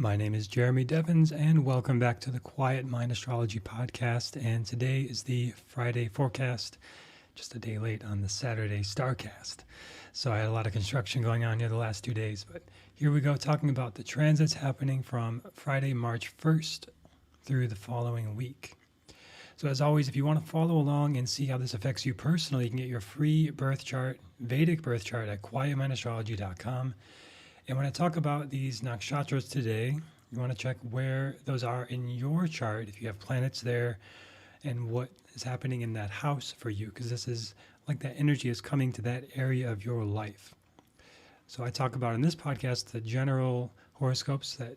My name is Jeremy Devins, and welcome back to the Quiet Mind Astrology Podcast. And today is the Friday forecast, just a day late on the Saturday Starcast. So I had a lot of construction going on here the last 2 days, but here we go, talking about the transits happening from Friday, March 1st through the following week. So as always, if you want to follow along and see how this affects you personally, you can get your free birth chart, Vedic birth chart at quietmindastrology.com. And when I talk about these nakshatras today, you want to check where those are in your chart, if you have planets there, and what is happening in that house for you, because this is like that energy is coming to that area of your life. So I talk about in this podcast the general horoscopes, the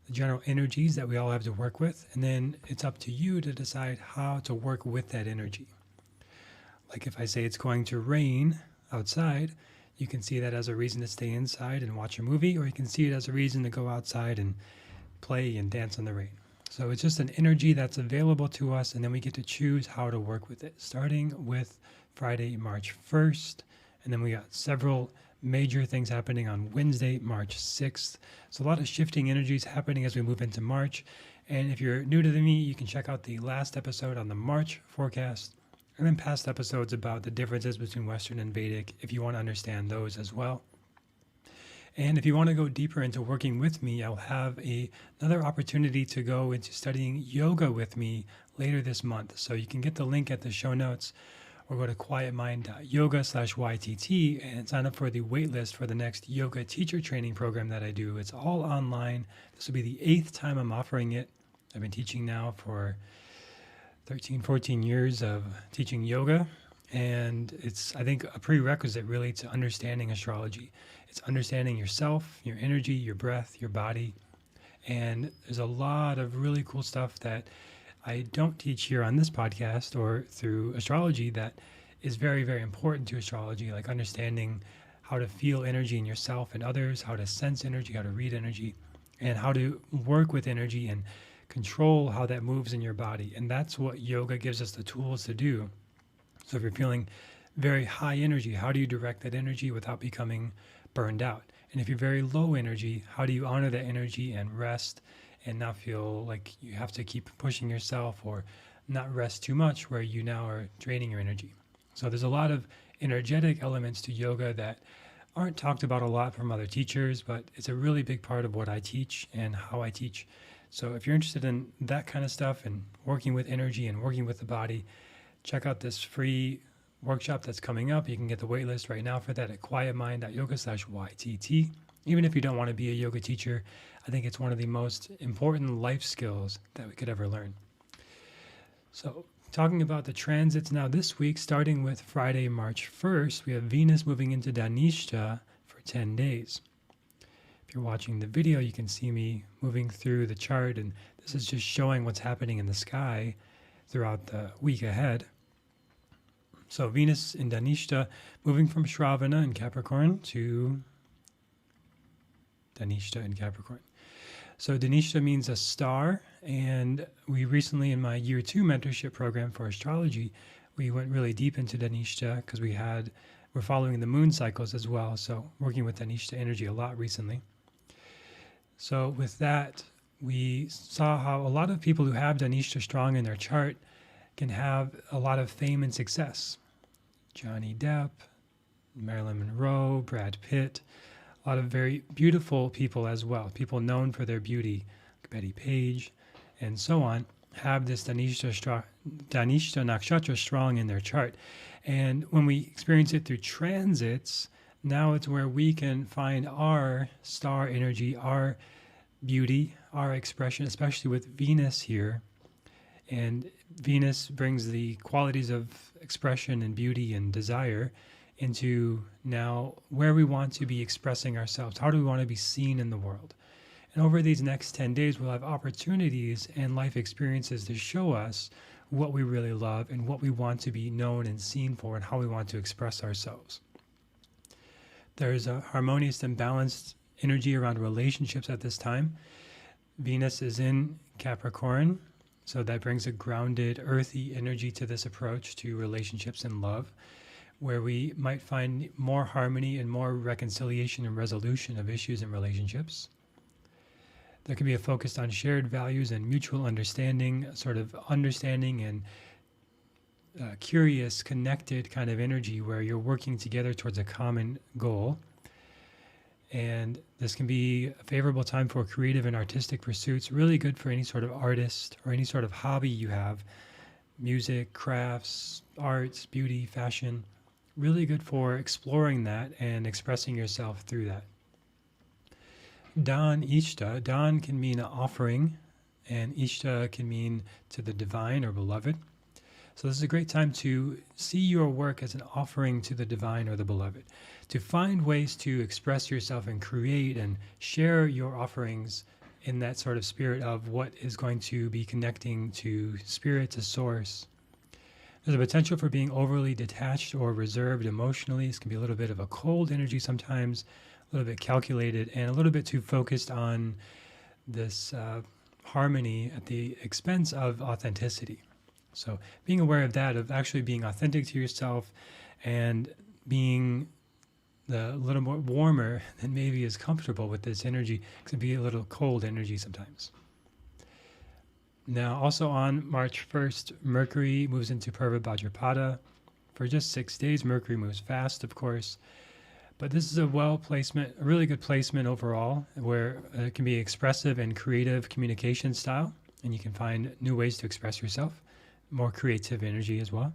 general energies that we all have to work with, and then it's up to you to decide how to work with that energy. Like if I say it's going to rain outside, you can see that as a reason to stay inside and watch a movie, or you can see it as a reason to go outside and play and dance in the rain. So it's just an energy that's available to us, and then we get to choose how to work with it, starting with Friday, March 1st, and then we got several major things happening on Wednesday, March 6th. So a lot of shifting energies happening as we move into March. And if you're new to me, you can check out the last episode on the March forecast, and then past episodes about the differences between Western and Vedic, if you want to understand those as well. And if you want to go deeper into working with me, I'll have another opportunity to go into studying yoga with me later this month. So you can get the link at the show notes, or go to quietmind.yoga/YTT and sign up for the waitlist for the next yoga teacher training program that I do. It's all online. This will be the 8th time I'm offering it. I've been teaching now for 13, 14 years of teaching yoga, and it's, I think, a prerequisite really to understanding astrology. It's understanding yourself, your energy, your breath, your body, and there's a lot of really cool stuff that I don't teach here on this podcast or through astrology that is very, very important to astrology, like understanding how to feel energy in yourself and others, how to sense energy, how to read energy, and how to work with energy and control how that moves in your body. And that's what yoga gives us the tools to do. So if you're feeling very high energy, how do you direct that energy without becoming burned out? And if you're very low energy, how do you honor that energy and rest and not feel like you have to keep pushing yourself, or not rest too much where you now are draining your energy? So there's a lot of energetic elements to yoga that aren't talked about a lot from other teachers, but it's a really big part of what I teach and how I teach. So if you're interested in that kind of stuff and working with energy and working with the body, check out this free workshop that's coming up. You can get the waitlist right now for that at quietmind.yoga/YTT. Even if you don't want to be a yoga teacher, I think it's one of the most important life skills that we could ever learn. So talking about the transits now this week, starting with Friday, March 1st, we have Venus moving into Dhanishta for 10 days. If you're watching the video, you can see me moving through the chart, and this is just showing what's happening in the sky throughout the week ahead. So Venus in Dhanishta, moving from Shravana in Capricorn to Dhanishta in Capricorn. So Dhanishta means a star, and we recently, in my year 2 mentorship program for astrology, we went really deep into Dhanishta because we're following the moon cycles as well. So working with Dhanishta energy a lot recently. So with that, we saw how a lot of people who have Dhanishta strong in their chart can have a lot of fame and success. Johnny Depp, Marilyn Monroe, Brad Pitt, a lot of very beautiful people as well, people known for their beauty, Betty Page, and so on, have this Dhanishta nakshatra strong in their chart. And when we experience it through transits, now it's where we can find our star energy, our beauty, our expression, especially with Venus here. And Venus brings the qualities of expression and beauty and desire into now where we want to be expressing ourselves. How do we want to be seen in the world? And over these next 10 days, we'll have opportunities and life experiences to show us what we really love and what we want to be known and seen for, and how we want to express ourselves. There's a harmonious and balanced energy around relationships at this time. Venus is in Capricorn, so that brings a grounded, earthy energy to this approach to relationships and love, where we might find more harmony and more reconciliation and resolution of issues in relationships. There can be a focus on shared values and mutual understanding, sort of understanding and curious, connected kind of energy where you're working together towards a common goal. And this can be a favorable time for creative and artistic pursuits, really good for any sort of artist or any sort of hobby you have. Music, crafts, arts, beauty, fashion, really good for exploring that and expressing yourself through that. Dan Ishta, Dan can mean an offering, and Ishta can mean to the divine or beloved. So this is a great time to see your work as an offering to the divine or the beloved, to find ways to express yourself and create and share your offerings in that sort of spirit of what is going to be connecting to spirit, to source. There's a potential for being overly detached or reserved emotionally. This can be a little bit of a cold energy sometimes, a little bit calculated, and a little bit too focused on this harmony at the expense of authenticity. So being aware of that, of actually being authentic to yourself and being a little more warmer than maybe is comfortable with this energy, can be a little cold energy sometimes. Now, also on March 1st, Mercury moves into Purva Bhadrapada. For just 6 days, Mercury moves fast, of course. But this is a really good placement overall, where it can be expressive and creative communication style, and you can find new ways to express yourself, more creative energy as well.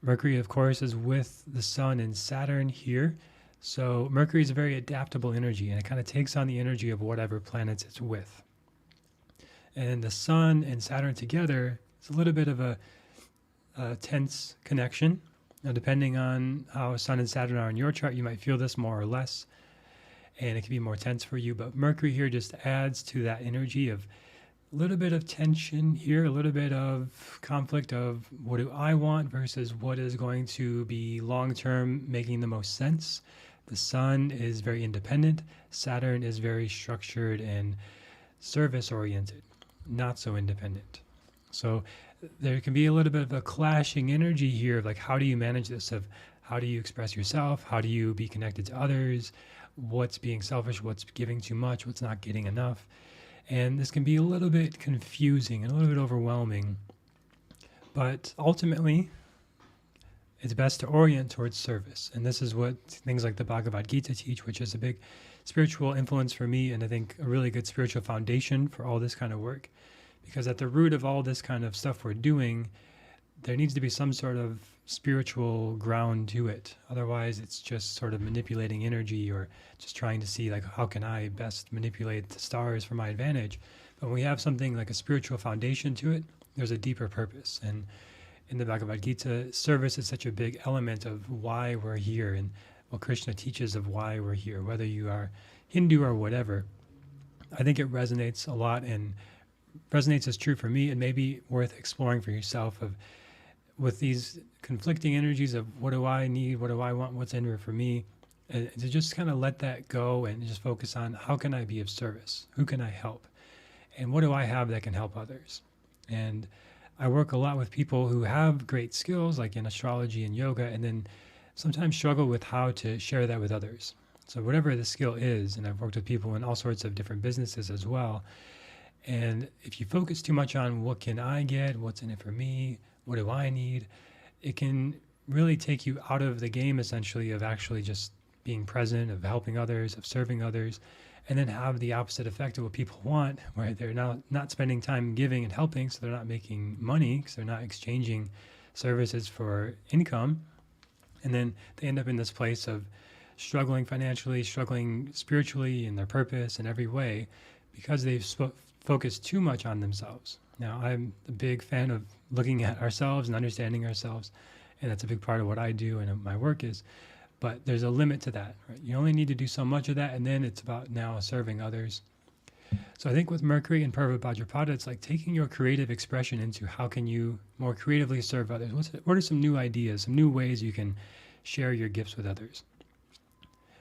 Mercury, of course, is with the Sun and Saturn here. So Mercury is a very adaptable energy, and it kind of takes on the energy of whatever planets it's with. And the Sun and Saturn together, it's a little bit of a tense connection. Now, depending on how Sun and Saturn are in your chart, you might feel this more or less, and it can be more tense for you. But Mercury here just adds to that energy of a little bit of tension here, a little bit of conflict of what do I want versus what is going to be long-term making the most sense. The Sun is very independent. Saturn is very structured and service-oriented, not so independent. So there can be a little bit of a clashing energy here of like, how do you manage this? Of how do you express yourself? How do you be connected to others? What's being selfish? What's giving too much? What's not getting enough? And this can be a little bit confusing and a little bit overwhelming. But ultimately, it's best to orient towards service. And this is what things like the Bhagavad Gita teach, which is a big spiritual influence for me, and I think a really good spiritual foundation for all this kind of work. Because at the root of all this kind of stuff we're doing, there needs to be some sort of spiritual ground to it. Otherwise, it's just sort of manipulating energy or just trying to see like, how can I best manipulate the stars for my advantage? But when we have something like a spiritual foundation to it, there's a deeper purpose. And in the Bhagavad Gita, service is such a big element of why we're here and what Krishna teaches of why we're here, whether you are Hindu or whatever. I think it resonates a lot and resonates as true for me, and maybe worth exploring for yourself of with these conflicting energies of what do I need, what do I want, what's in here for me, and to just kind of let that go and just focus on how can I be of service, who can I help, and what do I have that can help others. And I work a lot with people who have great skills like in astrology and yoga, and then sometimes struggle with how to share that with others. So whatever the skill is, and I've worked with people in all sorts of different businesses as well, and if you focus too much on what can I get, what's in it for me, what do I need, it can really take you out of the game essentially of actually just being present, of helping others, of serving others, and then have the opposite effect of what people want, where they're now not spending time giving and helping, so they're not making money because they're not exchanging services for income. And then they end up in this place of struggling financially, struggling spiritually in their purpose in every way because they've focused too much on themselves. Now, I'm a big fan of looking at ourselves and understanding ourselves, and that's a big part of what I do and my work is, but there's a limit to that, right? You only need to do so much of that, and then it's about now serving others. So I think with Mercury and Purva Bhadrapada, it's like taking your creative expression into how can you more creatively serve others? What are some new ideas, some new ways you can share your gifts with others?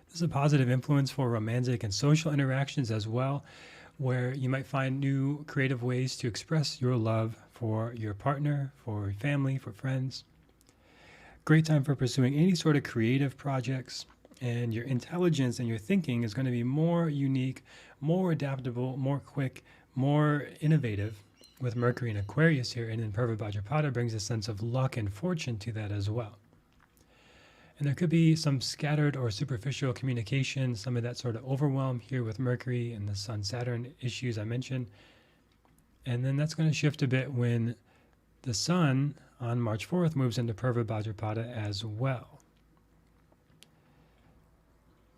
This is a positive influence for romantic and social interactions as well, where you might find new creative ways to express your love for your partner, for family, for friends. Great time for pursuing any sort of creative projects. And your intelligence and your thinking is going to be more unique, more adaptable, more quick, more innovative with Mercury in Aquarius here. And then Purva Bhadrapada brings a sense of luck and fortune to that as well. And there could be some scattered or superficial communication, some of that sort of overwhelm here with Mercury and the Sun-Saturn issues I mentioned. And then that's going to shift a bit when the Sun on March 4th moves into Purva Bhadrapada as well.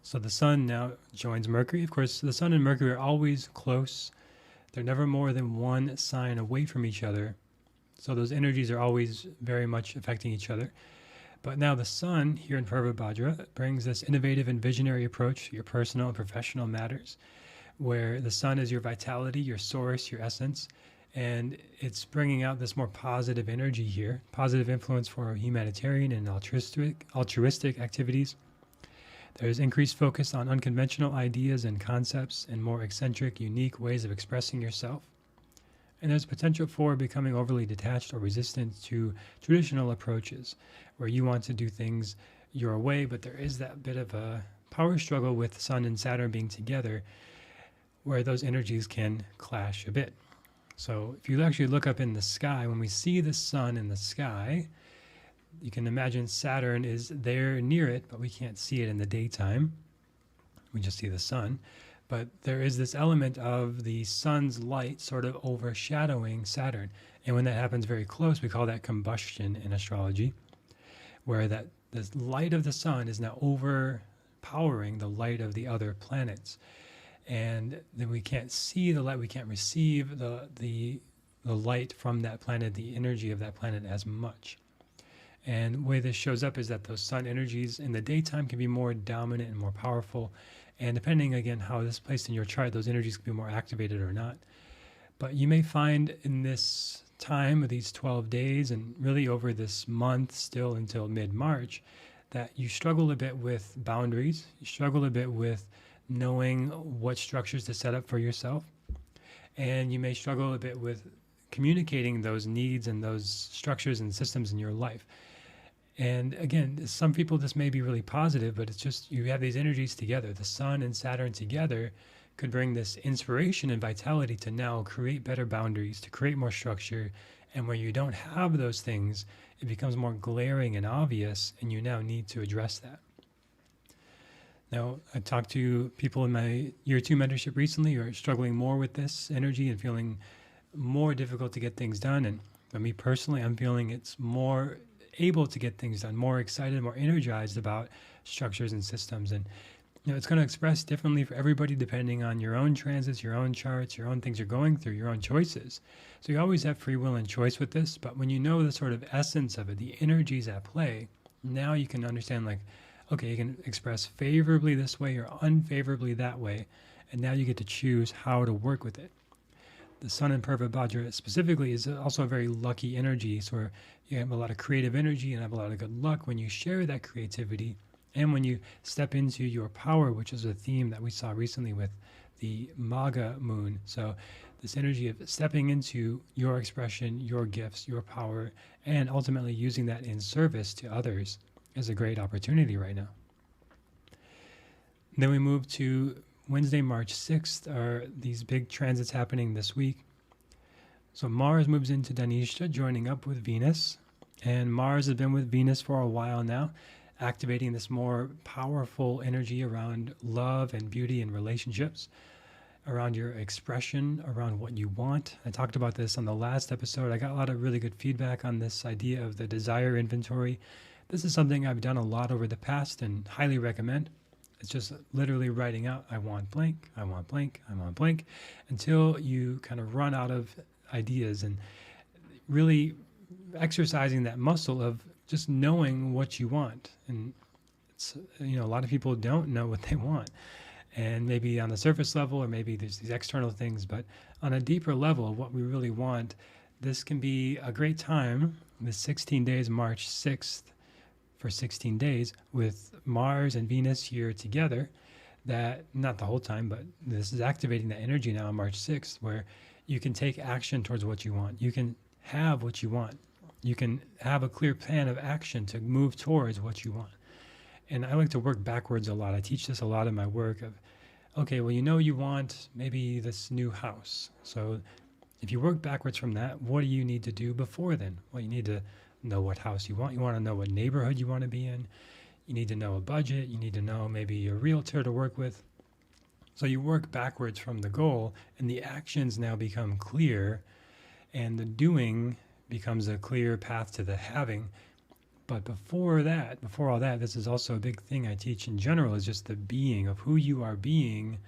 So the Sun now joins Mercury. Of course, the Sun and Mercury are always close. They're never more than one sign away from each other. So those energies are always very much affecting each other. But now the Sun here in Purva Bhadra brings this innovative and visionary approach to your personal and professional matters, where the Sun is your vitality, your source, your essence, and it's bringing out this more positive energy here, positive influence for humanitarian and altruistic activities. There's increased focus on unconventional ideas and concepts and more eccentric, unique ways of expressing yourself. And there's potential for becoming overly detached or resistant to traditional approaches, where you want to do things your way, but there is that bit of a power struggle with Sun and Saturn being together, where those energies can clash a bit. So if you actually look up in the sky, when we see the Sun in the sky, you can imagine Saturn is there near it, but we can't see it in the daytime. We just see the Sun. But there is this element of the Sun's light sort of overshadowing Saturn. And when that happens very close, we call that combustion in astrology, where the light of the Sun is now overpowering the light of the other planets. And then we can't see the light, we can't receive the light from that planet, the energy of that planet as much. And the way this shows up is that those Sun energies in the daytime can be more dominant and more powerful. And depending, again, how this is placed in your chart, those energies can be more activated or not. But you may find in this time of these 12 days and really over this month still until mid-March that you struggle a bit with boundaries. You struggle a bit with knowing what structures to set up for yourself. And you may struggle a bit with communicating those needs and those structures and systems in your life. And again, some people, this may be really positive, but it's just you have these energies together. The Sun and Saturn together could bring this inspiration and vitality to now create better boundaries, to create more structure. And where you don't have those things, it becomes more glaring and obvious, and you now need to address that. Now, I talked to people in my year 2 mentorship recently who are struggling more with this energy and feeling more difficult to get things done. And for me personally, I'm feeling it's more able to get things done, more excited, more energized about structures and systems. And it's going to express differently for everybody depending on your own transits, your own charts, your own things you're going through, your own choices. So you always have free will and choice with this, but when you know the sort of essence of it, the energies at play, now you can understand like, okay, you can express favorably this way or unfavorably that way, and now you get to choose how to work with it. The Sun in Purva Bhadra specifically is also a very lucky energy, so you have a lot of creative energy and have a lot of good luck when you share that creativity and when you step into your power, which is a theme that we saw recently with the Maga moon. So this energy of stepping into your expression, your gifts, your power, and ultimately using that in service to others is a great opportunity right now. Then we move to Wednesday, March 6th, are these big transits happening this week. So Mars moves into Dhanishta, joining up with Venus. And Mars has been with Venus for a while now, activating this more powerful energy around love and beauty and relationships, around your expression, around what you want. I talked about this on the last episode. I got a lot of really good feedback on this idea of the desire inventory. This is something I've done a lot over the past and highly recommend. It's just literally writing out, I want blank, I want blank, I want blank, until you kind of run out of ideas, and really exercising that muscle of just knowing what you want. And it's, a lot of people don't know what they want. And maybe on the surface level, or maybe there's these external things, but on a deeper level, what we really want, this can be a great time, the 16 days, March 6th, for 16 days with Mars and Venus here together, that not the whole time, but this is activating that energy now on March 6th, where you can take action towards what you want. You can have what you want. You can have a clear plan of action to move towards what you want. And I like to work backwards a lot. I teach this a lot in my work of, okay, well, you want maybe this new house. So if you work backwards from that, what do you need to do before then? Well, you need to know what house you want. You want to know what neighborhood you want to be in. You need to know a budget. You need to know maybe a realtor to work with. So you work backwards from the goal, and the actions now become clear, and the doing becomes a clear path to the having. But before all that, this is also a big thing I teach in general, is just the being of who you are being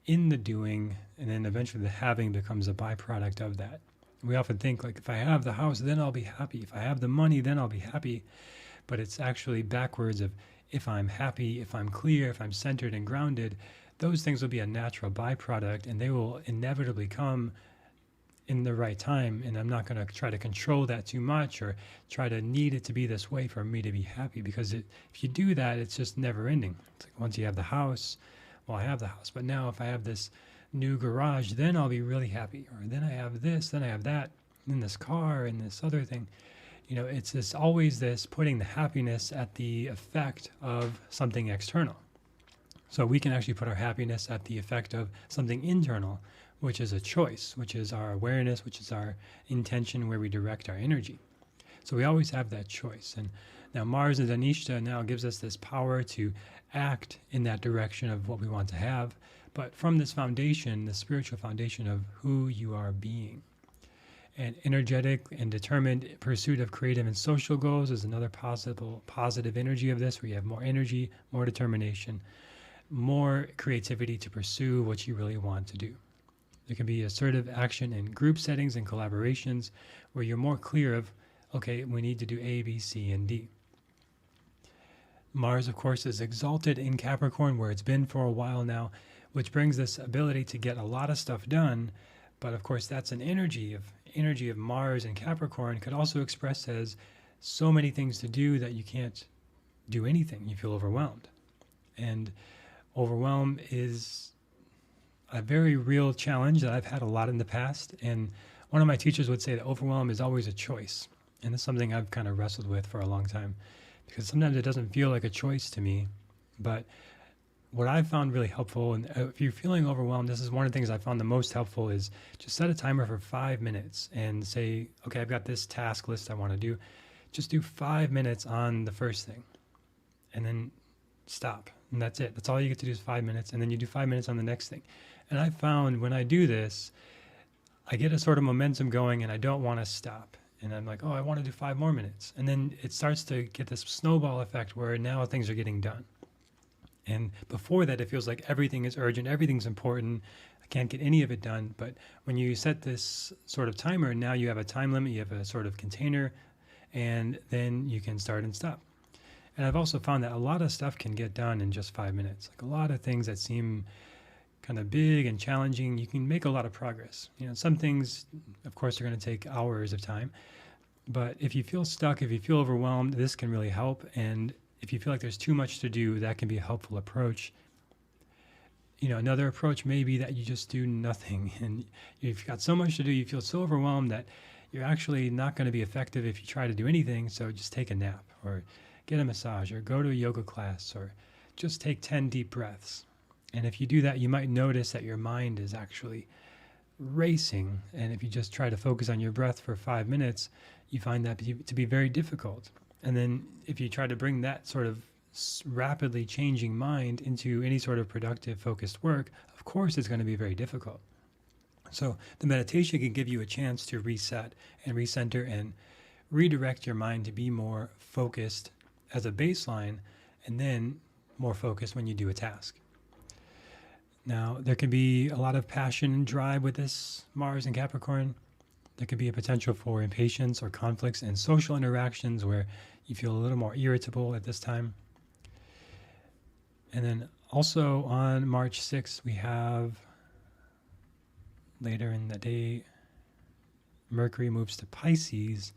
in the doing, and then eventually the having becomes a byproduct of that. We often think, like, if I have the house, then I'll be happy. If I have the money, then I'll be happy. But it's actually backwards of, if I'm happy, if I'm clear, if I'm centered and grounded, those things will be a natural byproduct, and they will inevitably come in the right time. And I'm not going to try to control that too much or try to need it to be this way for me to be happy, because if you do that, it's just never ending. It's like, once you have the house, well, I have the house, but now if I have this new garage, then I'll be really happy. Or then I have this, then I have that, and then this car and this other thing. It's always this putting the happiness at the effect of something external. So we can actually put our happiness at the effect of something internal, which is a choice, which is our awareness, which is our intention, where we direct our energy. So we always have that choice. And now Mars and Dhanishta now gives us this power to act in that direction of what we want to have, but from this foundation, the spiritual foundation of who you are being. And energetic and determined pursuit of creative and social goals is another positive energy of this, where you have more energy, more determination, more creativity to pursue what you really want to do. There can be assertive action in group settings and collaborations where you're more clear of, okay, we need to do A, B, C, and D. Mars, of course, is exalted in Capricorn, where it's been for a while now, which brings this ability to get a lot of stuff done. But of course, that's an energy of Mars and Capricorn could also express as so many things to do that you can't do anything. You feel overwhelmed. And overwhelm is a very real challenge that I've had a lot in the past. And one of my teachers would say that overwhelm is always a choice. And it's something I've kind of wrestled with for a long time, because sometimes it doesn't feel like a choice to me. But what I found really helpful, and if you're feeling overwhelmed, this is one of the things I found the most helpful, is just set a timer for 5 minutes and say, okay, I've got this task list I want to do. Just do 5 minutes on the first thing and then stop. And that's it. That's all you get to do is 5 minutes. And then you do 5 minutes on the next thing. And I found when I do this, I get a sort of momentum going and I don't want to stop. And I'm like, oh, I want to do 5 more minutes. And then it starts to get this snowball effect where now things are getting done. And before that, it feels like everything is urgent, everything's important, I can't get any of it done. But when you set this sort of timer, now you have a time limit, you have a sort of container, and then you can start and stop. And I've also found that a lot of stuff can get done in just 5 minutes. Like a lot of things that seem kind of big and challenging, you can make a lot of progress. Some things, of course, are going to take hours of time. But if you feel stuck, if you feel overwhelmed, this can really help. And if you feel like there's too much to do, that can be a helpful approach. Another approach may be that you just do nothing. And you've got so much to do, you feel so overwhelmed that you're actually not going to be effective if you try to do anything. So just take a nap, or get a massage, or go to a yoga class, or just take 10 deep breaths. And if you do that, you might notice that your mind is actually racing. And if you just try to focus on your breath for 5 minutes, you find that to be very difficult. And then if you try to bring that sort of rapidly changing mind into any sort of productive, focused work, of course it's going to be very difficult. So the meditation can give you a chance to reset and recenter and redirect your mind to be more focused as a baseline, and then more focused when you do a task. Now, there can be a lot of passion and drive with this Mars and Capricorn. There could be a potential for impatience or conflicts and social interactions where you feel a little more irritable at this time. And then also on March 6th, we have, later in the day, Mercury moves to Pisces.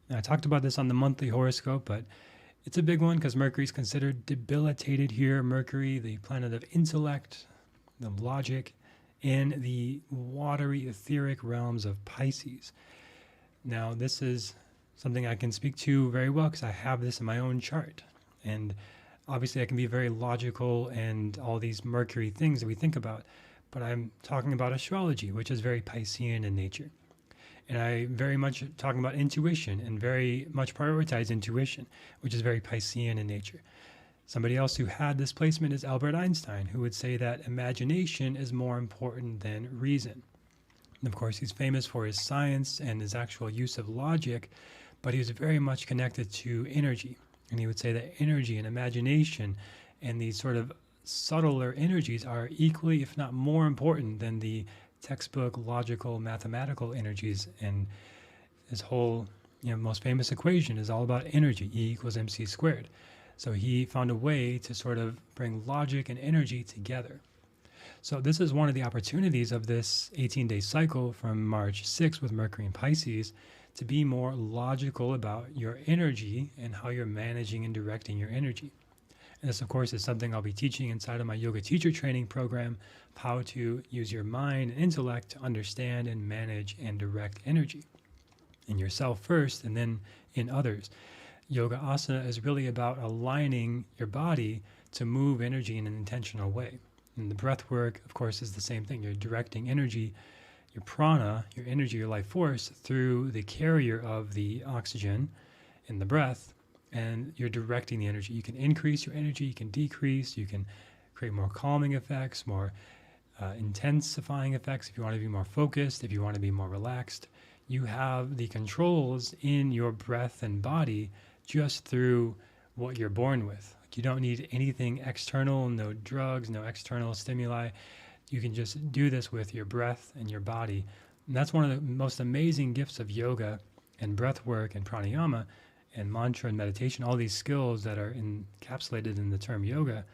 Now, I talked about this on the monthly horoscope, but it's a big one because Mercury is considered debilitated here. Mercury, the planet of intellect, the logic, in the watery, etheric realms of Pisces. Now, this is something I can speak to very well because I have this in my own chart. And obviously that can be very logical and all these Mercury things that we think about. But I'm talking about astrology, which is very Piscean in nature. And I very much talking about intuition and very much prioritize intuition, which is very Piscean in nature. Somebody else who had this placement is Albert Einstein, who would say that imagination is more important than reason. And of course, he's famous for his science and his actual use of logic, but he was very much connected to energy. And he would say that energy and imagination and these sort of subtler energies are equally, if not more important than the textbook logical mathematical energies. And his whole most famous equation is all about energy, E equals mc squared. So he found a way to sort of bring logic and energy together. So this is one of the opportunities of this 18-day cycle from March 6th with Mercury in Pisces, to be more logical about your energy and how you're managing and directing your energy. And this, of course, is something I'll be teaching inside of my yoga teacher training program, how to use your mind and intellect to understand and manage and direct energy in yourself first and then in others. Yoga asana is really about aligning your body to move energy in an intentional way. And the breath work, of course, is the same thing. You're directing energy, your prana, your energy, your life force, through the carrier of the oxygen in the breath, and you're directing the energy. You can increase your energy, you can decrease, you can create more calming effects, more intensifying effects if you want to be more focused, if you want to be more relaxed. You have the controls in your breath and body just through what you're born with. You don't need anything external, no drugs, no external stimuli. You can just do this with your breath and your body. And that's one of the most amazing gifts of yoga and breath work and pranayama and mantra and meditation, all these skills that are encapsulated in the term yoga.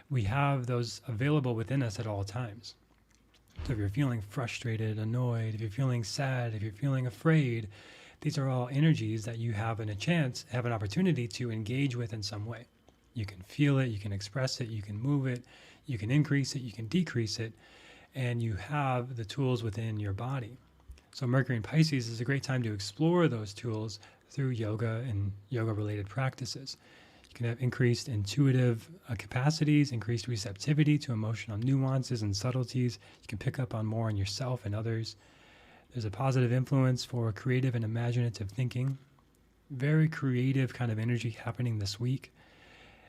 We have those available within us at all times. So if you're feeling frustrated, annoyed, if you're feeling sad, if you're feeling afraid, these are all energies that you have an opportunity to engage with in some way. You can feel it, you can express it, you can move it, you can increase it, you can decrease it, and you have the tools within your body. So Mercury in Pisces is a great time to explore those tools through yoga and yoga-related practices. You can have increased intuitive capacities, increased receptivity to emotional nuances and subtleties. You can pick up on more on yourself and others. There's a positive influence for creative and imaginative thinking. Very creative kind of energy happening this week.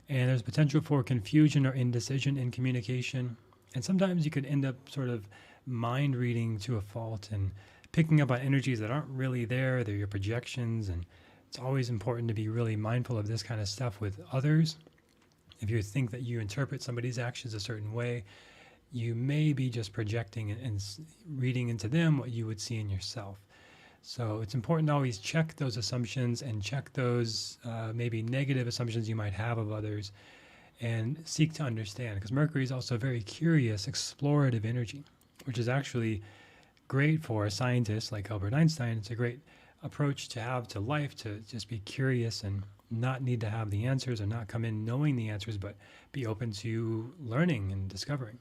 And there's potential for confusion or indecision in communication. And sometimes you could end up sort of mind reading to a fault and picking up on energies that aren't really there. They're your projections. And it's always important to be really mindful of this kind of stuff with others. If you think that you interpret somebody's actions a certain way, you may be just projecting and reading into them what you would see in yourself. So it's important to always check those assumptions and check those maybe negative assumptions you might have of others and seek to understand. Because Mercury is also very curious, explorative energy, which is actually great for a scientist like Albert Einstein. It's a great approach to have to life, to just be curious and not need to have the answers or not come in knowing the answers, but be open to learning and discovering.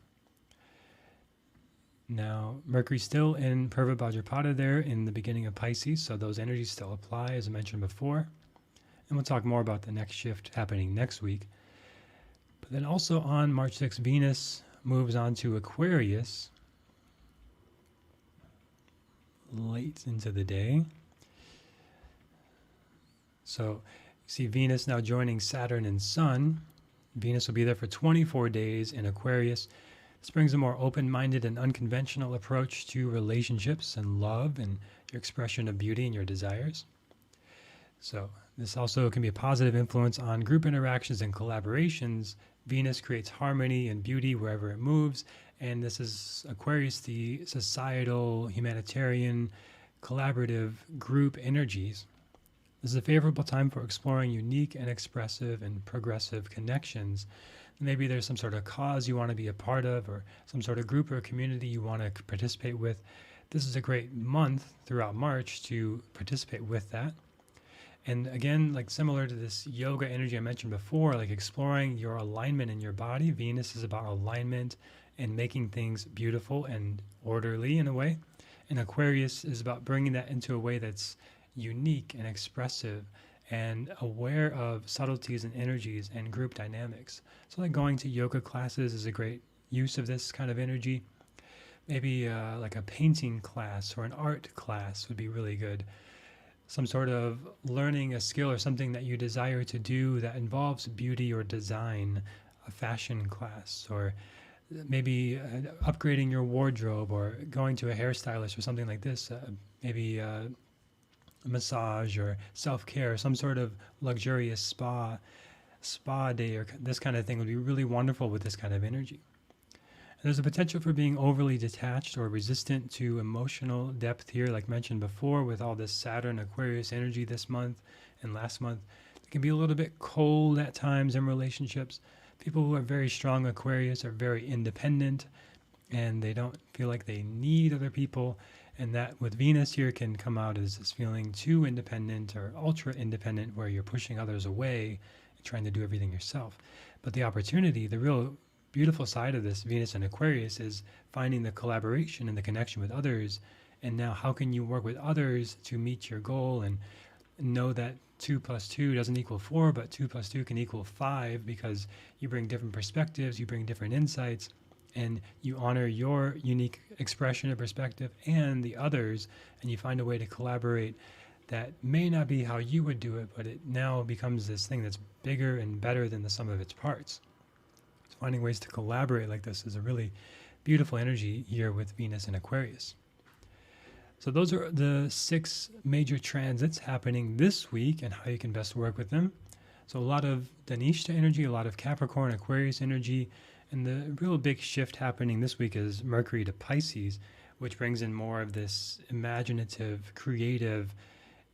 Now, Mercury's still in Purva Bhadrapada there in the beginning of Pisces, so those energies still apply, as I mentioned before. And we'll talk more about the next shift happening next week. But then also on March 6th, Venus moves on to Aquarius late into the day. So you see Venus now joining Saturn and Sun. Venus will be there for 24 days in Aquarius. This brings a more open-minded and unconventional approach to relationships and love and your expression of beauty and your desires. So this also can be a positive influence on group interactions and collaborations. Venus creates harmony and beauty wherever it moves. And this is Aquarius, the societal, humanitarian, collaborative group energies. This is a favorable time for exploring unique and expressive and progressive connections. Maybe there's some sort of cause you want to be a part of or some sort of group or community you want to participate with. This is a great month throughout March to participate with that. And again, like similar to this yoga energy I mentioned before, like exploring your alignment in your body. Venus is about alignment and making things beautiful and orderly in a way. And Aquarius is about bringing that into a way that's unique and expressive and aware of subtleties and energies and group dynamics. So like going to yoga classes is a great use of this kind of energy. Maybe like a painting class or an art class would be really good. Some sort of learning a skill or something that you desire to do that involves beauty or design, a fashion class, or maybe upgrading your wardrobe or going to a hairstylist or something like this. Maybe a massage or self-care, some sort of luxurious spa day or this kind of thing would be really wonderful with this kind of energy. There's a potential for being overly detached or resistant to emotional depth here, like mentioned before, with all this Saturn Aquarius energy this month and last month. It can be a little bit cold at times in relationships. People who are very strong Aquarius are very independent and they don't feel like they need other people. And that with Venus here can come out as this feeling too independent or ultra independent, where you're pushing others away and trying to do everything yourself. But the opportunity, the real beautiful side of this Venus and Aquarius, is finding the collaboration and the connection with others. And now how can you work with others to meet your goal and know that 2 + 2 doesn't equal 4, but 2 + 2 can equal 5, because you bring different perspectives, you bring different insights, and you honor your unique expression of perspective and the others, and you find a way to collaborate that may not be how you would do it, but it now becomes this thing that's bigger and better than the sum of its parts. So finding ways to collaborate like this is a really beautiful energy here with Venus and Aquarius. So those are the 6 major transits happening this week and how you can best work with them. So a lot of Dhanishta energy, a lot of Capricorn, Aquarius energy, and the real big shift happening this week is Mercury to Pisces, which brings in more of this imaginative, creative,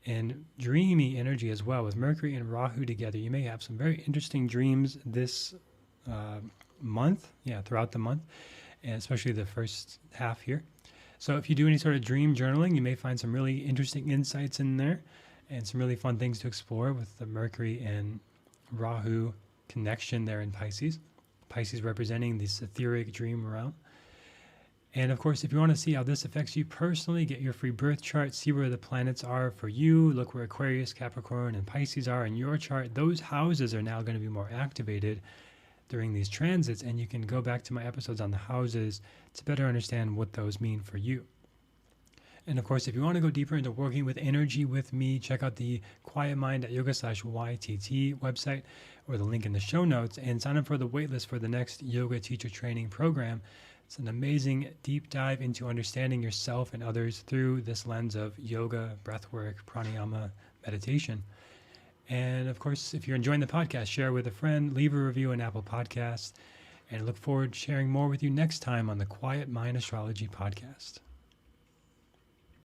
and dreamy energy as well. With Mercury and Rahu together, you may have some very interesting dreams this month, throughout the month, and especially the first half here. So if you do any sort of dream journaling, you may find some really interesting insights in there and some really fun things to explore with the Mercury and Rahu connection there in Pisces. Pisces representing this etheric dream realm. And of course, if you want to see how this affects you personally, get your free birth chart, see where the planets are for you, look where Aquarius, Capricorn, and Pisces are in your chart. Those houses are now going to be more activated during these transits, and you can go back to my episodes on the houses to better understand what those mean for you. And of course, if you want to go deeper into working with energy with me, check out the quietmind.yoga/YTT website or the link in the show notes, and sign up for the waitlist for the next yoga teacher training program. It's an amazing deep dive into understanding yourself and others through this lens of yoga, breathwork, pranayama, meditation. And of course, if you're enjoying the podcast, share with a friend, leave a review on Apple Podcasts, and I look forward to sharing more with you next time on the Quiet Mind Astrology Podcast.